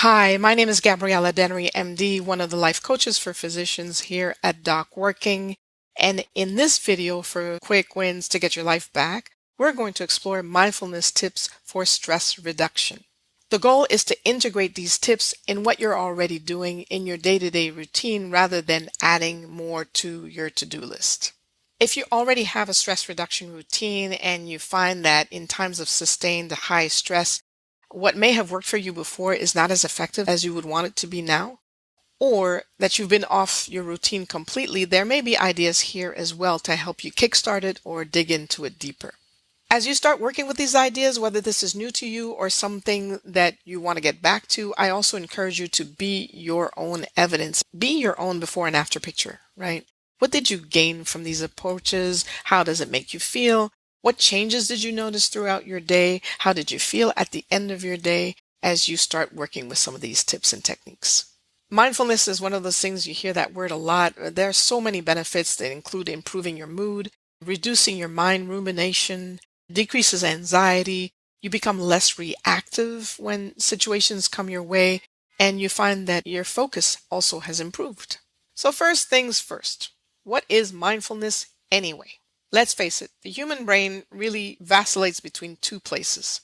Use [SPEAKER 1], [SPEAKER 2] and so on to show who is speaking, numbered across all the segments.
[SPEAKER 1] Hi, my name is Gabriella Dennery, MD, one of the life coaches for physicians here at Doc Working. And in this video for quick wins to get your life back, we're going to explore mindfulness tips for stress reduction. The goal is to integrate these tips in what you're already doing in your day-to-day routine rather than adding more to your to-do list. If you already have a stress reduction routine and you find that in times of sustained high stress, what may have worked for you before is not as effective as you would want it to be now, or that you've been off your routine completely, there may be ideas here as well to help you kickstart it or dig into it deeper. As you start working with these ideas, whether this is new to you or something that you want to get back to, I also encourage you to be your own evidence. Be your own before and after picture, right? What did you gain from these approaches? How does it make you feel? What changes did you notice throughout your day? How did you feel at the end of your day as you start working with some of these tips and techniques? Mindfulness is one of those things, you hear that word a lot. There are so many benefits that include improving your mood, reducing your mind rumination, decreases anxiety. You become less reactive when situations come your way, and you find that your focus also has improved. So first things first, what is mindfulness anyway? Let's face it, the human brain really vacillates between two places.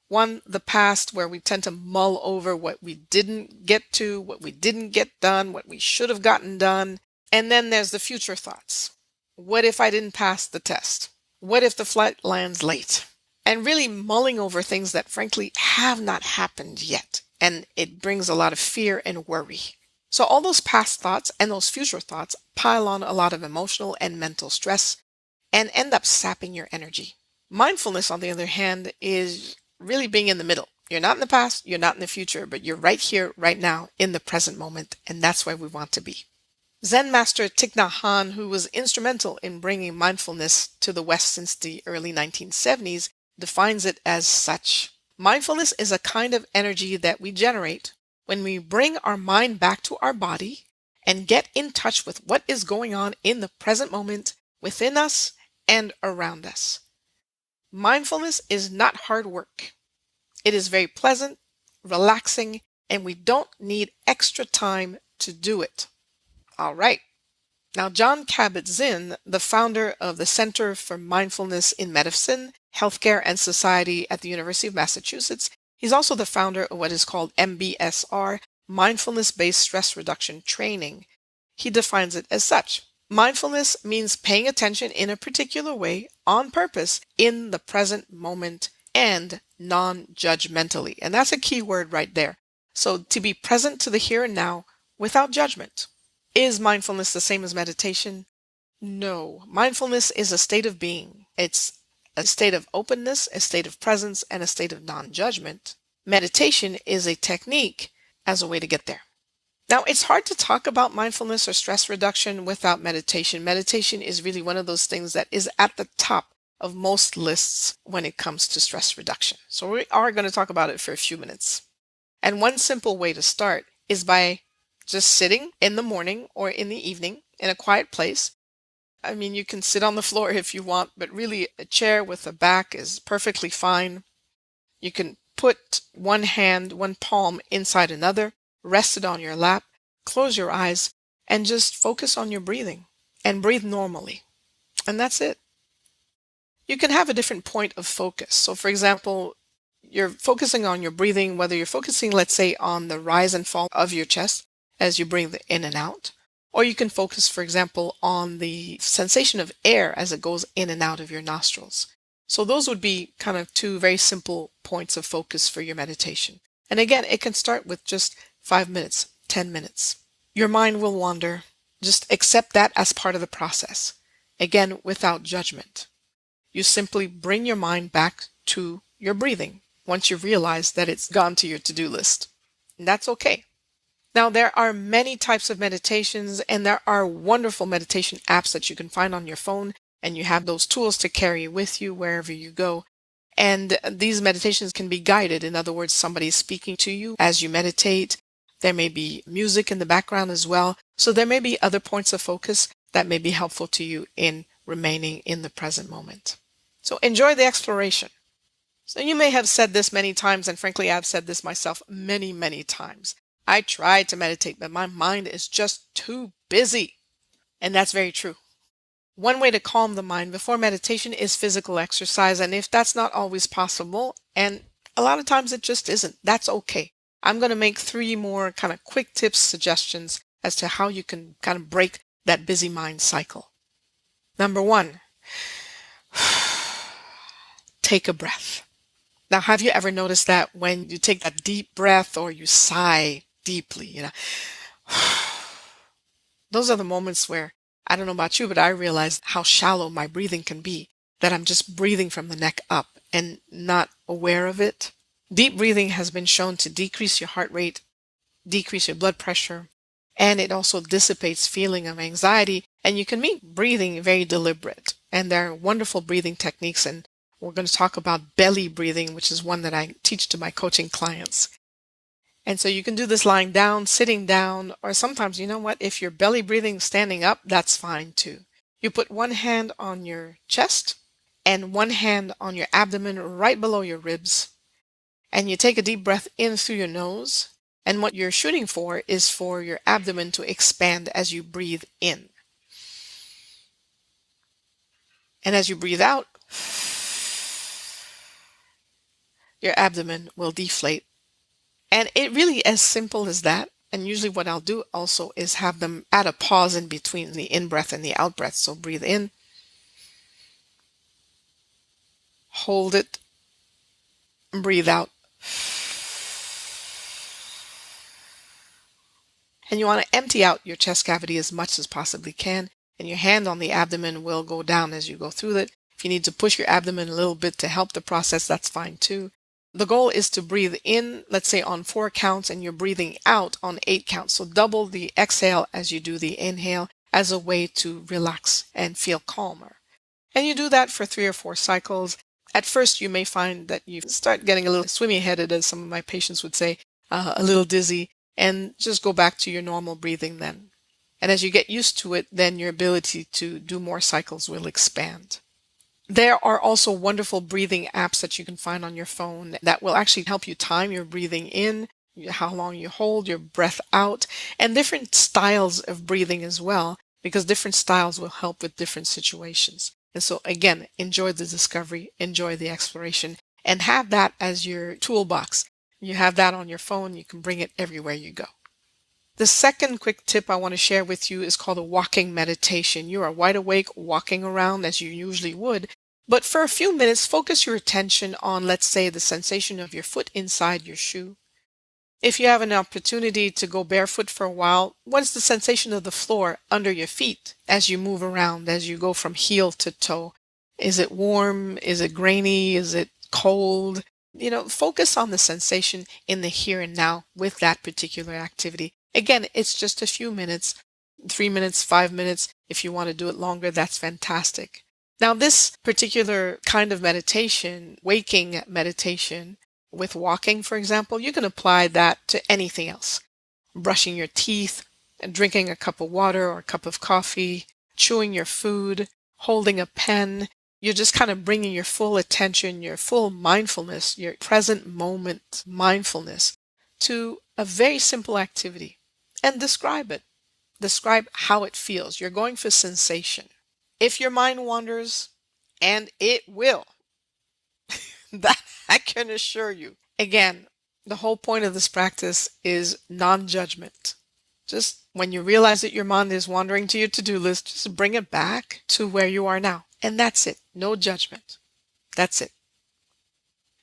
[SPEAKER 1] One, the past, where we tend to mull over what we didn't get to, what we didn't get done, what we should have gotten done. And then there's the future thoughts. What if I didn't pass the test? What if the flight lands late? And really mulling over things that frankly have not happened yet. And it brings a lot of fear and worry. So all those past thoughts and those future thoughts pile on a lot of emotional and mental stress and end up sapping your energy. Mindfulness, on the other hand, is really being in the middle. You're not in the past, you're not in the future, but you're right here, right now, in the present moment, and that's where we want to be. Zen master Thich Nhat Hanh, who was instrumental in bringing mindfulness to the West since the early 1970s, defines it as such. Mindfulness is a kind of energy that we generate when we bring our mind back to our body and get in touch with what is going on in the present moment within us and around us. Mindfulness is not hard work. It is very pleasant, relaxing, and we don't need extra time to do it. All right. Now, Jon Kabat-Zinn, the founder of the Center for Mindfulness in Medicine, Healthcare, and Society at the University of Massachusetts, he's also the founder of what is called MBSR, Mindfulness-Based Stress Reduction Training. He defines it as such. Mindfulness means paying attention in a particular way, on purpose, in the present moment, and non-judgmentally. And that's a key word right there. So to be present to the here and now without judgment. Is mindfulness the same as meditation? No. Mindfulness is a state of being. It's a state of openness, a state of presence, and a state of non-judgment. Meditation is a technique as a way to get there. Now, it's hard to talk about mindfulness or stress reduction without meditation. Meditation is really one of those things that is at the top of most lists when it comes to stress reduction. So we are going to talk about it for a few minutes. And one simple way to start is by just sitting in the morning or in the evening in a quiet place. I mean, you can sit on the floor if you want, but really a chair with a back is perfectly fine. You can put one hand, one palm inside another, rest it on your lap, close your eyes, and just focus on your breathing and breathe normally. And that's it. You can have a different point of focus. So for example, you're focusing on your breathing, whether you're focusing, let's say, on the rise and fall of your chest as you breathe in and out, or you can focus, for example, on the sensation of air as it goes in and out of your nostrils. So those would be kind of two very simple points of focus for your meditation. And again, it can start with just 5 minutes, 10 minutes. Your mind will wander. Just accept that as part of the process. Again, without judgment. You simply bring your mind back to your breathing once you realize that it's gone to your to-do list. And that's okay. Now, there are many types of meditations, and there are wonderful meditation apps that you can find on your phone, and you have those tools to carry with you wherever you go. And these meditations can be guided. In other words, somebody is speaking to you as you meditate. There may be music in the background as well. So there may be other points of focus that may be helpful to you in remaining in the present moment. So enjoy the exploration. So you may have said this many times, and frankly, I've said this myself many, many times. I tried to meditate, but my mind is just too busy. And that's very true. One way to calm the mind before meditation is physical exercise. And if that's not always possible, and a lot of times it just isn't, that's okay. I'm going to make 3 more kind of quick tips, suggestions as to how you can kind of break that busy mind cycle. Number 1, take a breath. Now, have you ever noticed that when you take that deep breath or you sigh deeply, those are the moments where, I don't know about you, but I realize how shallow my breathing can be, that I'm just breathing from the neck up and not aware of it. Deep breathing has been shown to decrease your heart rate, decrease your blood pressure, and it also dissipates feeling of anxiety, and you can make breathing very deliberate. And there are wonderful breathing techniques, and we're going to talk about belly breathing, which is one that I teach to my coaching clients. And so you can do this lying down, sitting down, or sometimes, you know what, if you're belly breathing standing up, that's fine too. You put one hand on your chest and one hand on your abdomen right below your ribs. And you take a deep breath in through your nose. And what you're shooting for is for your abdomen to expand as you breathe in. And as you breathe out, your abdomen will deflate. And it really as simple as that. And usually what I'll do also is have them add a pause in between the in-breath and the out-breath. So breathe in, hold it, breathe out. And you want to empty out your chest cavity as much as possibly can. And your hand on the abdomen will go down as you go through it. If you need to push your abdomen a little bit to help the process, that's fine too. The goal is to breathe in, let's say on 4 counts, and you're breathing out on 8 counts. So double the exhale as you do the inhale as a way to relax and feel calmer. And you do that for 3 or 4 cycles. At first, you may find that you start getting a little swimmy-headed, as some of my patients would say, a little dizzy, and just go back to your normal breathing then. And as you get used to it, then your ability to do more cycles will expand. There are also wonderful breathing apps that you can find on your phone that will actually help you time your breathing in, how long you hold your breath out, and different styles of breathing as well, because different styles will help with different situations. And so again, enjoy the discovery, enjoy the exploration, and have that as your toolbox. You have that on your phone, you can bring it everywhere you go. The second quick tip I want to share with you is called a walking meditation. You are wide awake, walking around as you usually would, but for a few minutes, focus your attention on, let's say, the sensation of your foot inside your shoe. If you have an opportunity to go barefoot for a while, what is the sensation of the floor under your feet as you move around, as you go from heel to toe? Is it warm? Is it grainy? Is it cold? Focus on the sensation in the here and now with that particular activity. Again, it's just a few minutes, 3 minutes, 5 minutes. If you want to do it longer, that's fantastic. Now, this particular kind of meditation, waking meditation with walking, for example, you can apply that to anything else. Brushing your teeth, drinking a cup of water or a cup of coffee, chewing your food, holding a pen. You're just kind of bringing your full attention, your full mindfulness, your present moment mindfulness to a very simple activity and describe it. Describe how it feels. You're going for sensation. If your mind wanders, and it will, that I can assure you. Again, the whole point of this practice is non-judgment. Just when you realize that your mind is wandering to your to-do list, just bring it back to where you are now. And that's it. No judgment. That's it.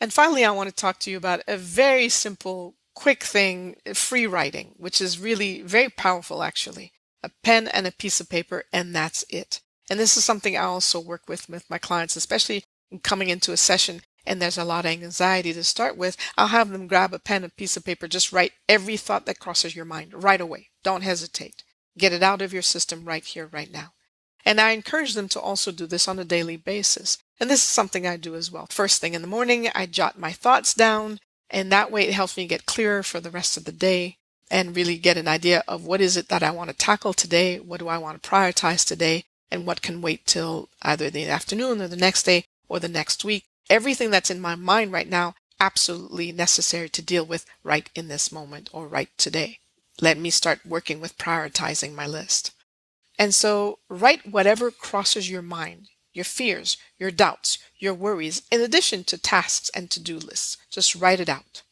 [SPEAKER 1] And finally, I want to talk to you about a very simple, quick thing, free writing, which is really very powerful, actually. A pen and a piece of paper, and that's it. And this is something I also work with my clients, especially coming into a session and there's a lot of anxiety to start with. I'll have them grab a pen, a piece of paper, just write every thought that crosses your mind right away. Don't hesitate. Get it out of your system right here, right now. And I encourage them to also do this on a daily basis. And this is something I do as well. First thing in the morning, I jot my thoughts down, and that way it helps me get clearer for the rest of the day and really get an idea of what is it that I want to tackle today, what do I want to prioritize today, and what can wait till either the afternoon or the next day or the next week everything that's in my mind right now absolutely necessary to deal with right in this moment or right today. Let me start working with prioritizing my list. And so write whatever crosses your mind, your fears, your doubts, your worries, in addition to tasks and to-do lists. Just write it out.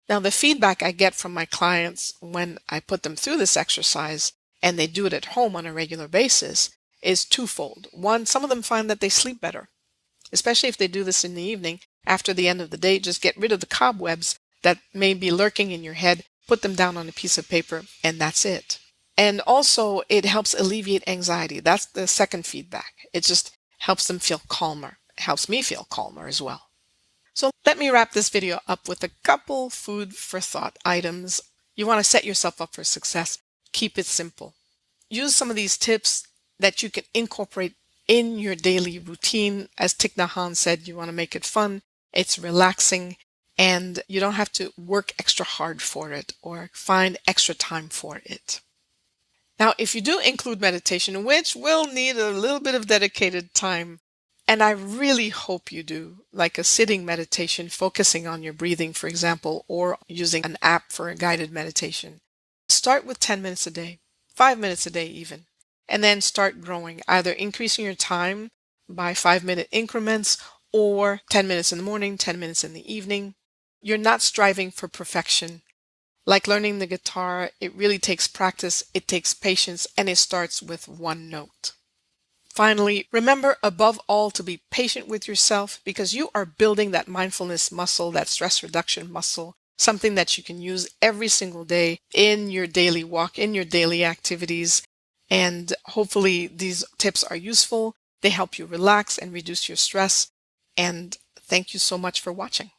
[SPEAKER 1] Now, the feedback I get from my clients when I put them through this exercise and they do it at home on a regular basis is twofold. One, some of them find that they sleep better, especially if they do this in the evening. After the end of the day, just get rid of the cobwebs that may be lurking in your head, put them down on a piece of paper, and that's it. And also, it helps alleviate anxiety. That's the second feedback. It just helps them feel calmer. It helps me feel calmer as well. So let me wrap this video up with a couple food for thought items. You want to set yourself up for success. Keep it simple. Use some of these tips that you can incorporate in your daily routine. As Thich Nhat Hanh said, you want to make it fun, it's relaxing, and you don't have to work extra hard for it or find extra time for it. Now, if you do include meditation, which will need a little bit of dedicated time, and I really hope you do, like a sitting meditation, focusing on your breathing, for example, or using an app for a guided meditation, start with 10 minutes a day, 5 minutes a day even, and then start growing, either increasing your time by 5-minute increments or 10 minutes in the morning, 10 minutes in the evening. You're not striving for perfection. Like learning the guitar, it really takes practice, it takes patience, and it starts with one note. Finally, remember above all to be patient with yourself because you are building that mindfulness muscle, that stress reduction muscle, something that you can use every single day in your daily walk, in your daily activities. And hopefully these tips are useful. They help you relax and reduce your stress. And thank you so much for watching.